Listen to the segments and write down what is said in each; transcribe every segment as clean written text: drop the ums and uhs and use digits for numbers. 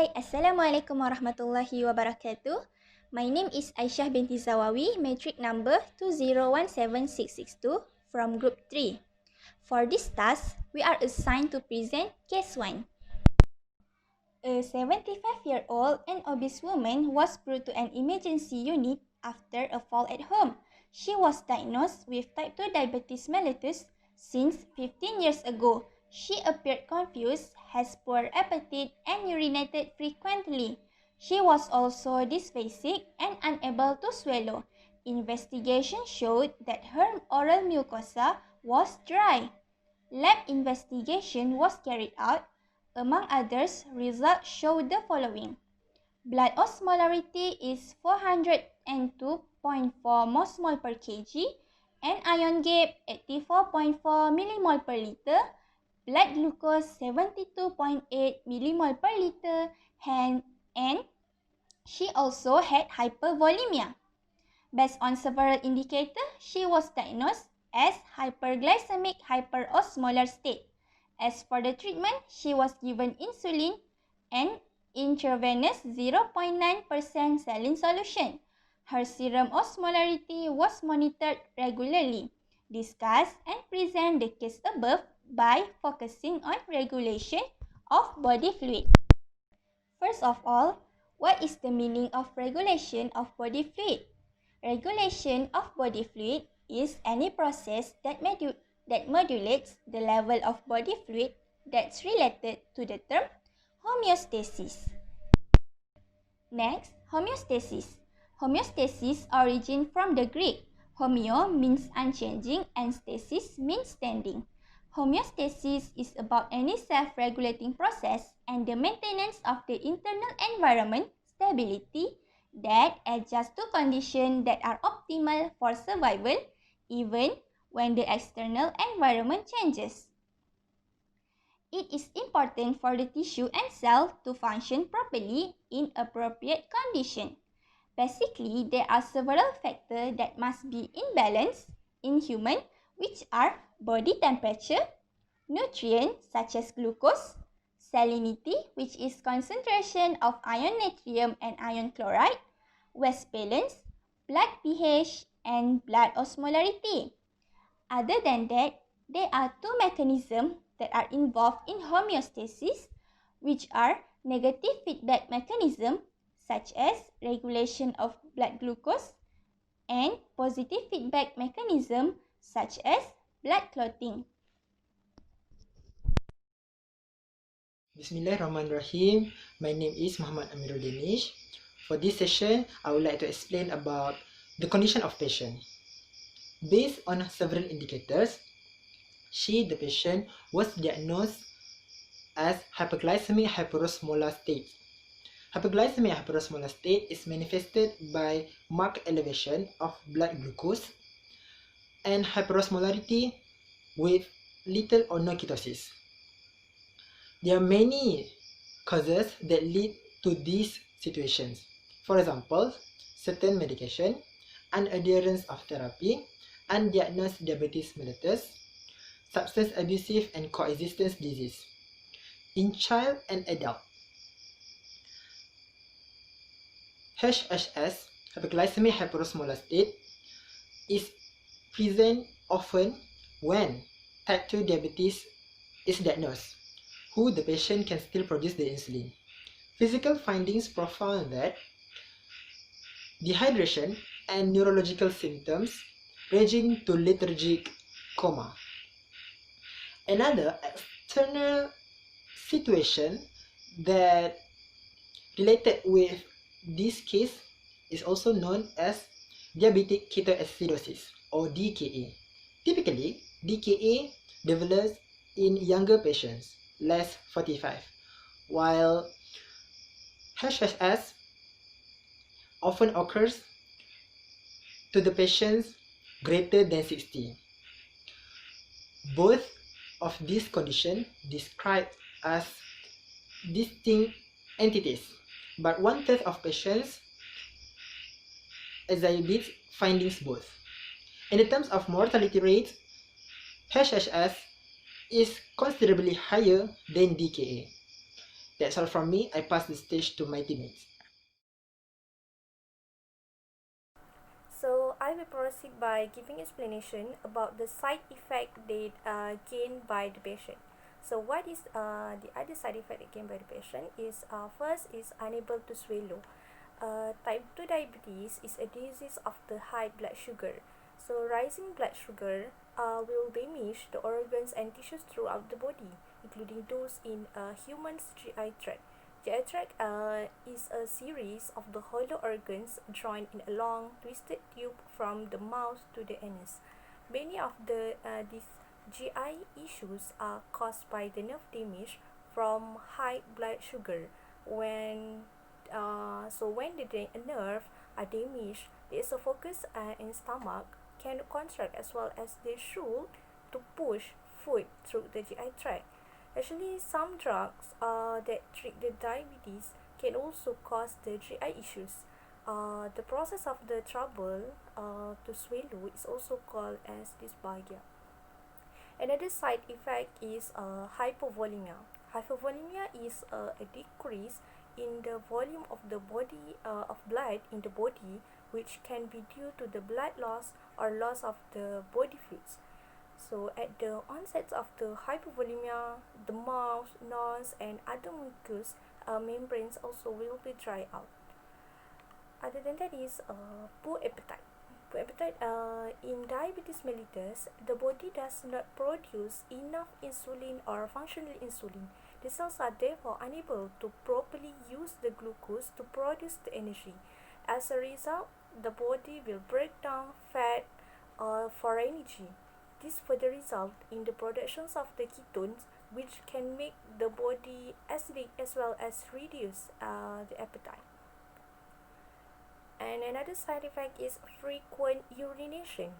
Hai, Assalamualaikum warahmatullahi wabarakatuh. My name is Aisyah binti Zawawi, matric number 2017662 from Group 3. For this task, we are assigned to present Case 1. A 75-year-old and obese woman was brought to an emergency unit after a fall at home. She was diagnosed with type 2 diabetes mellitus since 15 years ago. She appeared confused, has poor appetite, and urinated frequently. She was also dysphasic and unable to swallow. Investigation showed that her oral mucosa was dry. Lab investigation was carried out. Among others, results show the following. Blood osmolarity is 402.4 mosmol per kg and ion gap 84.4 millimol per liter, blood glucose 72.8 millimol per liter, and she also had hypervolemia. Based on several indicators, she was diagnosed as hyperglycemic hyperosmolar state. As for the treatment, she was given insulin and intravenous 0.9% saline solution. Her serum osmolarity was monitored regularly. Discuss and present the case above by focusing on regulation of body fluid. First of all, what is the meaning of regulation of body fluid? Regulation of body fluid is any process that modulates the level of body fluid that's related to the term homeostasis. Next, homeostasis. Homeostasis origin from the Greek. Homeo means unchanging and stasis means standing. Homeostasis is about any self-regulating process and the maintenance of the internal environment stability that adjust to conditions that are optimal for survival even when the external environment changes. It is important for the tissue and cell to function properly in appropriate conditions. Basically, there are several factors that must be in balance in human, which are body temperature, nutrients such as glucose, salinity, which is concentration of ion natrium and ion chloride, West balance, blood pH, and blood osmolarity. Other than that, there are two mechanisms that are involved in homeostasis, which are negative feedback mechanism, such as regulation of blood glucose, and positive feedback mechanism, such as blood clotting. Bismillahirrahmanirrahim. My name is Muhammad Amirul Danish. For this session, I would like to explain about the condition of patient. Based on several indicators, the patient, was diagnosed as hyperglycemic hyperosmolar state. Hyperglycemic hyperosmolar state is manifested by marked elevation of blood glucose and hyperosmolarity with little or no ketosis. There are many causes that lead to these situations. For example, certain medication, unadherence of therapy, undiagnosed diabetes mellitus, substance abusive and coexistence disease. In child and adult, HHS, hyperglycemic hyperosmolar state, is present often when type 2 diabetes is diagnosed, who the patient can still produce the insulin. Physical findings found that dehydration and neurological symptoms ranging to lethargic coma. Another external situation that related with this case is also known as diabetic ketoacidosis or DKA. Typically, DKA develops in younger patients, less 45, while HHS often occurs to the patients greater than 60. Both of these conditions described as distinct entities, but 1/3 of patients exhibit findings both. In the terms of mortality rate, HHS is considerably higher than DKA. That's all from me. I pass the stage to my teammates. So I will proceed by giving explanation about the side effect that gained by the patient. So what is the other side effect gained by the patient is first is unable to swallow. Type 2 diabetes is a disease of the high blood sugar. So rising blood sugar will damage the organs and tissues throughout the body, including those in human's GI tract. GI tract is a series of the hollow organs joined in a long, twisted tube from the mouth to the anus. Many of these GI issues are caused by the nerve damage from high blood sugar. When the nerve are damaged, the esophagus and stomach can contract as well as they should to push food through the GI tract. Actually, some drugs that treat the diabetes can also cause the GI issues. The process of the trouble to swallow is also called as dysbiosis. Another side effect is hypovolemia. Hypovolemia is a decrease in the volume of the body of blood in the body, which can be due to the blood loss or loss of the body fluids. So at the onset of the hypovolemia, the mouth, nose, and other mucous membranes also will be dry out. Other than that is poor appetite. Poor appetite in diabetes mellitus, the body does not produce enough insulin or functional insulin. The cells are therefore unable to properly use the glucose to produce the energy. As a result, the body will break down fat for energy. This further result in the productions of the ketones, which can make the body acidic as well as reduce the appetite. And another side effect is frequent urination.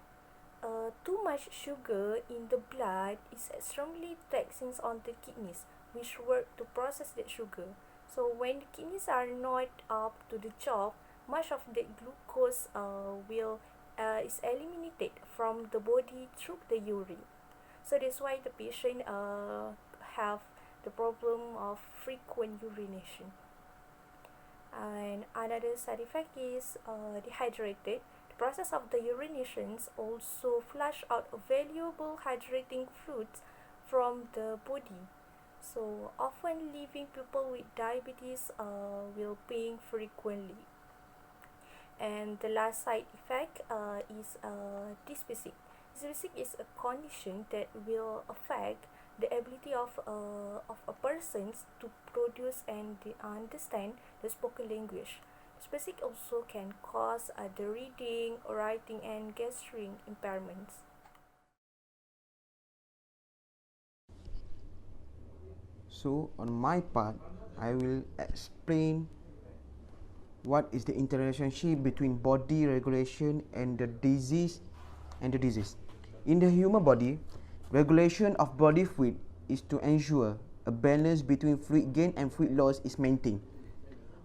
Too much sugar in the blood is extremely taxing on the kidneys, which work to process that sugar. So when the kidneys are not up to the job, much of the glucose will is eliminated from the body through the urine. So that's why the patient have the problem of frequent urination. And another side effect is dehydrated. The process of the urinations also flush out valuable hydrating fluids from the body. So often leaving people with diabetes will peeing frequently. And the last side effect is dyspepsia. Dyspepsia is a condition that will affect the ability of a person to produce and understand the spoken language. Dyspepsia also can cause the reading, writing, and gastric impairments. So on my part, I will explain what is the interrelationship between body regulation and the disease In the human body, regulation of body fluid is to ensure a balance between fluid gain and fluid loss is maintained.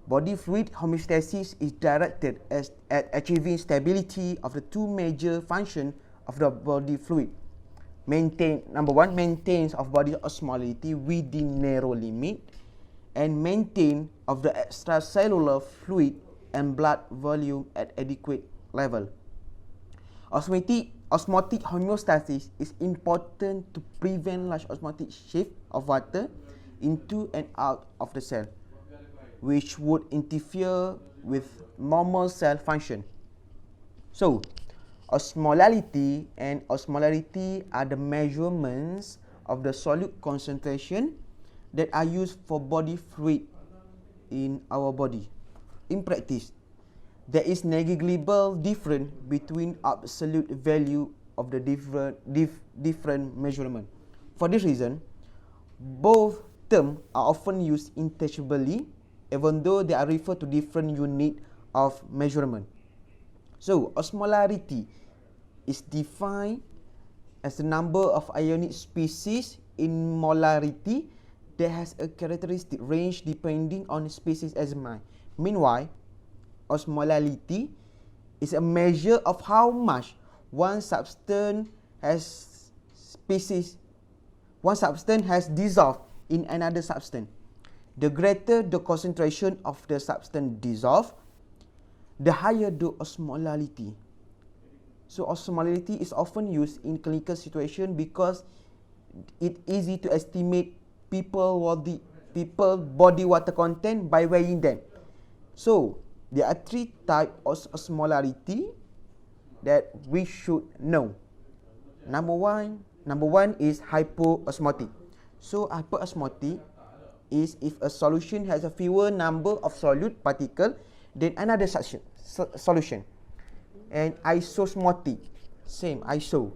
Body fluid homeostasis is directed at achieving stability of the two major functions of the body fluid. Number one, maintains of body osmolality within narrow limit, and maintain of the extracellular fluid and blood volume at adequate level. Osmotic homeostasis is important to prevent large osmotic shift of water into and out of the cell, which would interfere with normal cell function. So, osmolality and osmolarity are the measurements of the solute concentration that are used for body fluid in our body. In practice, there is negligible difference between absolute value of the different measurement. For this reason, both terms are often used interchangeably, even though they are referred to different unit of measurement. So, osmolarity is defined as the number of ionic species in molarity that has a characteristic range depending on species enzyme. Meanwhile, osmolality is a measure of how much one substance has dissolved in another substance. The greater the concentration of the substance dissolved, the higher the osmolality. So osmolality is often used in clinical situation because it's easy to estimate people body water content by weighing them. So there are three types of osmolarity that we should know. Number one is hypoosmotic. So hypoosmotic is if a solution has a fewer number of solute particle than another solution. And isosmotic, same iso.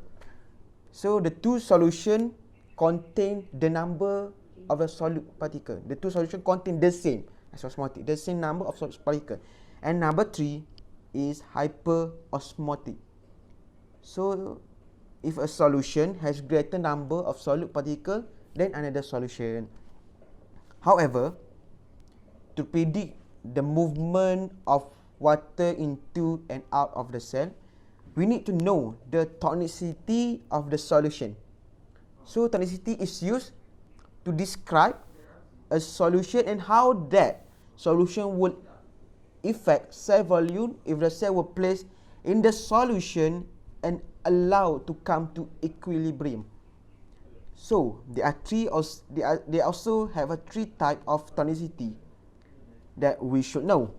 So the two solution contain the number of the solute particle. The two solution contain the same isosmotic, the same number of solute particle. And number three is hyperosmotic. So if a solution has greater number of solute particle than another solution. However, to predict the movement of water into and out of the cell, we need to know the tonicity of the solution. So tonicity is used to describe a solution and how that solution would affect cell volume if the cell were placed in the solution and allowed to come to equilibrium. So they also have a three type of tonicity that we should know.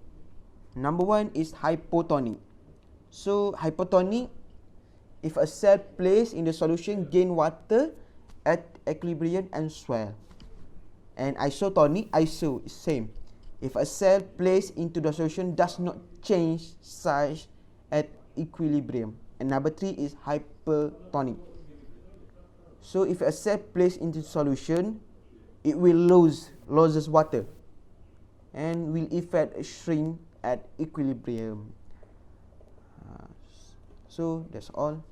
Number one is hypotonic. So hypotonic, if a cell placed in the solution gain water at equilibrium and swell. And isotonic, iso is same. If a cell placed into the solution does not change size at equilibrium. And number three is hypertonic. So if a cell placed into solution, it will loses water and will affect shrink at equilibrium. So that's all.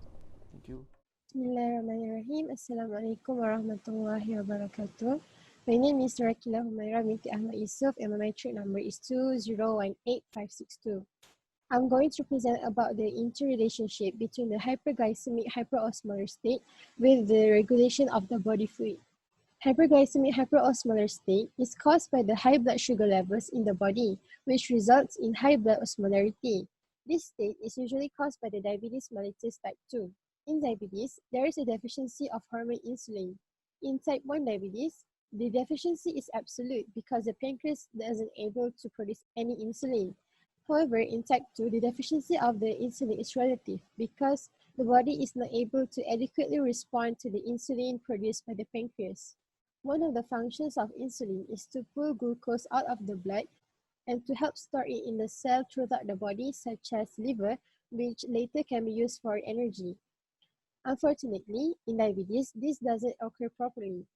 Thank you. Bismillahirrahmanirrahim. Assalamualaikum warahmatullahi wabarakatuh. My name is Rakila Humaira binti Ahmad Yusuf and my metric number is 2018562. I'm going to present about the interrelationship between the hyperglycemic hyperosmolar state with the regulation of the body fluid. Hyperglycemic hyperosmolar state is caused by the high blood sugar levels in the body, which results in high blood osmolarity. This state is usually caused by the diabetes mellitus type 2. In diabetes, there is a deficiency of hormone insulin. In type 1 diabetes, the deficiency is absolute because the pancreas isn't able to produce any insulin. However, in type 2, the deficiency of the insulin is relative because the body is not able to adequately respond to the insulin produced by the pancreas. One of the functions of insulin is to pull glucose out of the blood and to help store it in the cell throughout the body, such as liver, which later can be used for energy. Unfortunately, in diabetes, this doesn't occur properly.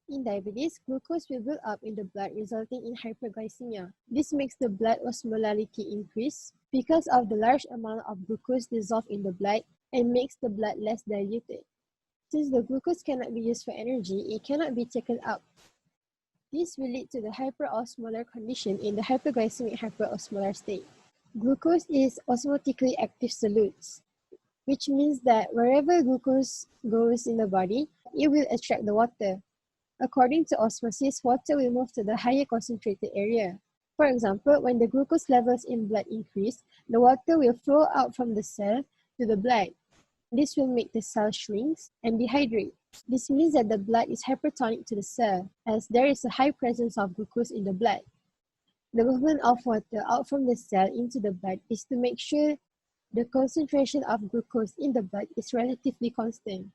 In diabetes, glucose will build up in the blood, resulting in hyperglycemia. This makes the blood osmolality increase because of the large amount of glucose dissolved in the blood and makes the blood less diluted. Since the glucose cannot be used for energy, it cannot be taken up. This will lead to the hyperosmolar condition in the hyperglycemic hyperosmolar state. Glucose is osmotically active solutes, which means that wherever glucose goes in the body, it will attract the water. According to osmosis, water will move to the higher concentrated area. For example, when the glucose levels in blood increase, the water will flow out from the cell to the blood. This will make the cell shrink and dehydrate. This means that the blood is hypertonic to the cell, as there is a high presence of glucose in the blood. The movement of water out from the cell into the blood is to make sure the concentration of glucose in the blood is relatively constant.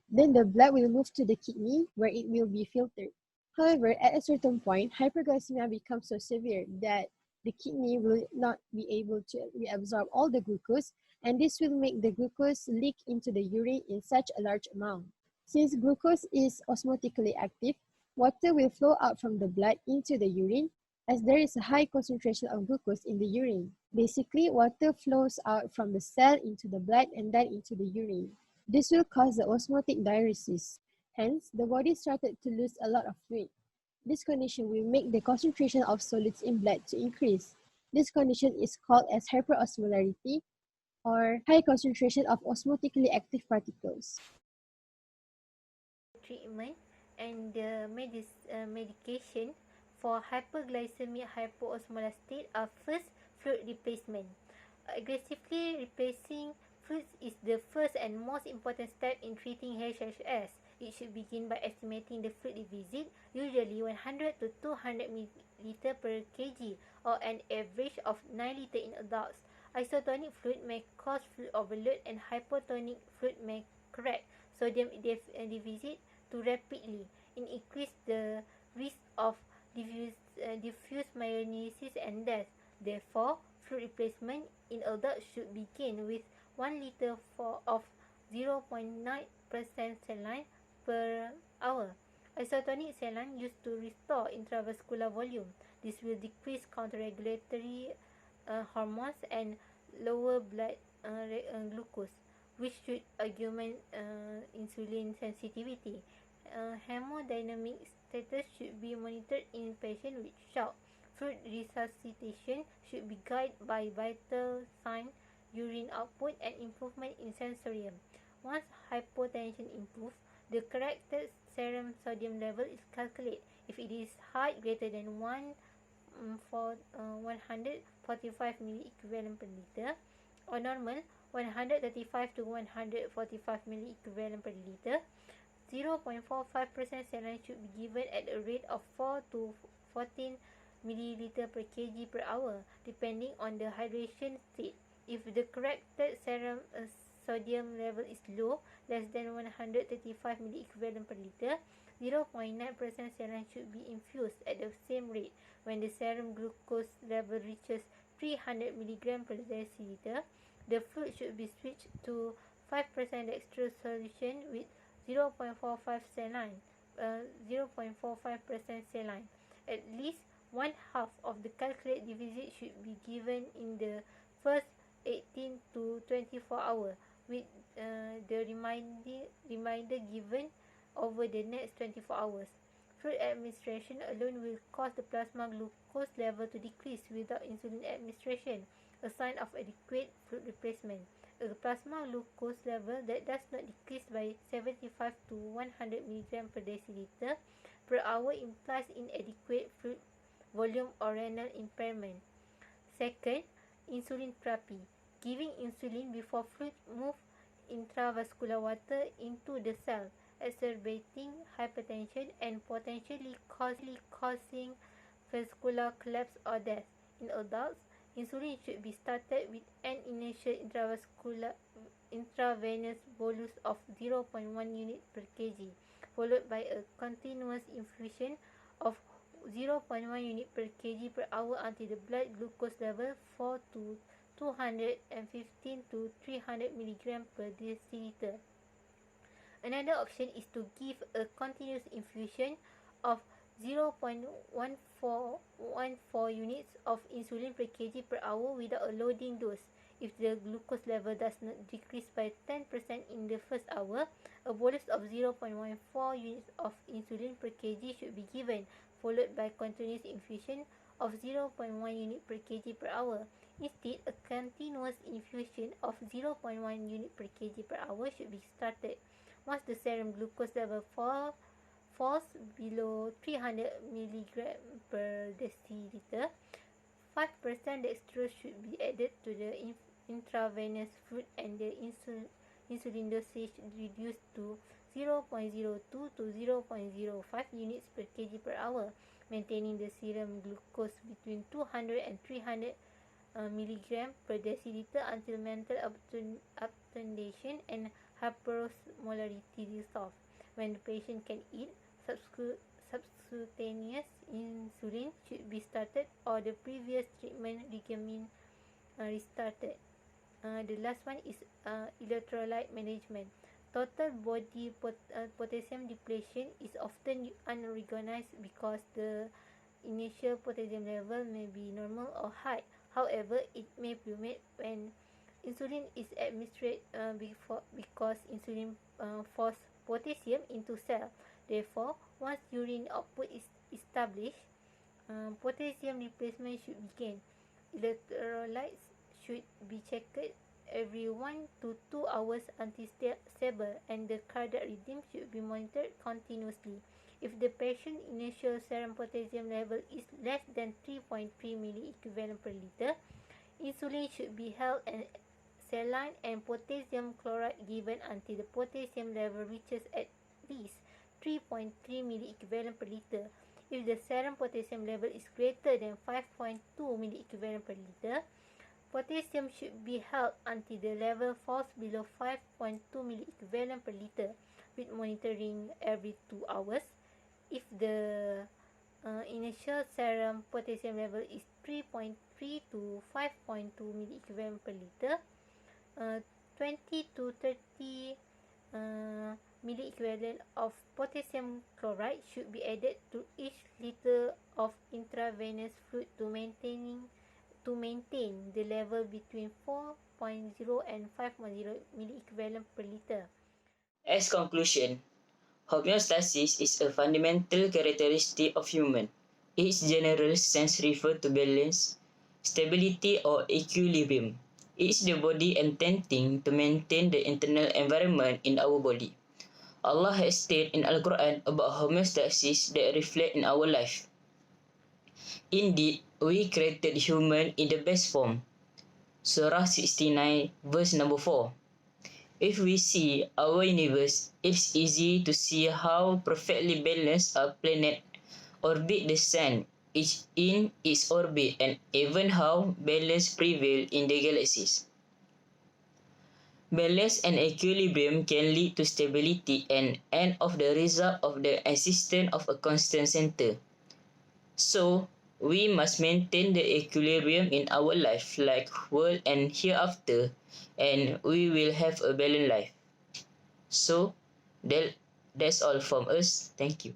Then the blood will move to the kidney where it will be filtered. However, at a certain point, hyperglycemia becomes so severe that the kidney will not be able to reabsorb all the glucose, and this will make the glucose leak into the urine in such a large amount. Since glucose is osmotically active, water will flow out from the blood into the urine as there is a high concentration of glucose in the urine. Basically, water flows out from the cell into the blood and then into the urine. This will cause the osmotic diuresis. Hence, the body started to lose a lot of fluid. This condition will make the concentration of solids in blood to increase. This condition is called as hyperosmolarity or high concentration of osmotically active particles. Treatment and the medication for hyperglycemic hypoosmolar state are first fluid replacement. Aggressively replacing fluids is the first and most important step in treating HHS. It should begin by estimating the fluid deficit, usually 100 to 200 ml per kg, or an average of 9 liters in adults. Isotonic fluid may cause fluid overload, and hypotonic fluid may correct sodium deficit too rapidly and increase the risk of diffuse myelonesis and death. Therefore, fluid replacement in adults should begin with 1 liter of 0.9% saline per hour. Isotonic saline used to restore intravascular volume. This will decrease counterregulatory hormones and lower blood glucose, which should augment insulin sensitivity. Hemodynamic status should be monitored in patients with shock. Fluid resuscitation should be guided by vital signs, urine output, and improvement in sensorium. Once hypotension improves, the corrected serum sodium level is calculated. If it is high, greater than 145 ml equivalent per liter, or normal 135 to 145 ml equivalent per liter, 0.45% saline should be given at a rate of 4 to 14 milliliter per kg per hour, depending on the hydration state. If the corrected serum sodium level is low, less than 135 ml equivalent per liter, 0.9% saline should be infused at the same rate. When the serum glucose level reaches 300 mg per deciliter, the fluid should be switched to 5% dextrose solution with 0.45% saline. At least one half of the calculated deficit should be given in the first 18 to 24 hours, with the remainder given over the next 24 hours. Fluid administration alone will cause the plasma glucose level to decrease without insulin administration, a sign of adequate fluid replacement. A plasma glucose level that does not decrease by 75 to 100 mg per deciliter per hour implies inadequate fluid volume or renal impairment. Second, insulin therapy. Giving insulin before fluid moves intravascular water into the cell, exacerbating hypertension and potentially causing vascular collapse or death. In adults, insulin should be started with an initial intravenous bolus of 0.1 unit per kg, followed by a continuous infusion of 0.1 unit per kg per hour until the blood glucose level falls to 215 to 300 mg per deciliter. Another option is to give a continuous infusion of 0.14 units of insulin per kg per hour without a loading dose. If the glucose level does not decrease by 10% in the first hour, a bolus of 0.14 units of insulin per kg should be given, followed by continuous infusion of 0.1 unit per kg per hour. Instead, a continuous infusion of 0.1 unit per kg per hour should be started. Once the serum glucose level falls below 300 mg per deciliter, 5% dextrose should be added to the intravenous fluid and the insulin dosage reduced to 0.02 to 0.05 units per kg per hour, maintaining the serum glucose between 200 and 300 mg per deciliter until mental obtundation and hyperosmolarity resolve. When the patient can eat, subcutaneous insulin should be started or the previous treatment regimen restarted. The last one is electrolyte management. Total body potassium depletion is often unrecognized because the initial potassium level may be normal or high. However, it may plummet when insulin is administered because insulin forces potassium into cell. Therefore, once urine output is established, potassium replacement should begin. Electrolytes should be checked every 1 to 2 hours until stable, and the cardiac rhythm should be monitored continuously. If the patient's initial serum potassium level is less than 3.3 milliequivalent per liter, insulin should be held and saline and potassium chloride given until the potassium level reaches at least 3.3 milliequivalent per liter. If the serum potassium level is greater than 5.2 milliequivalent per liter, potassium should be held until the level falls below 5.2 milliequivalent per liter with monitoring every 2 hours. If the initial serum potassium level is 3.3 to 5.2 milliequivalent per liter, 20 to 30 milliequivalent of potassium chloride should be added to each liter of intravenous fluid to maintain the level between 4.0 and 5.0 milliequivalent per liter. As conclusion, homeostasis is a fundamental characteristic of human. Its general sense refers to balance, stability or equilibrium. It is the body attempting to maintain the internal environment in our body. Allah has stated in Al-Quran about homeostasis that reflect in our life. Indeed, we created human in the best form. Surah 69 verse number 4. If we see our universe, it's easy to see how perfectly balanced our planet orbit the sun, each in its orbit, and even how balance prevails in the galaxies. Balance and equilibrium can lead to stability and end of the result of the existence of a constant center. So, we must maintain the equilibrium in our life, like world and hereafter, and we will have a balanced life. So, that's all from us. Thank you.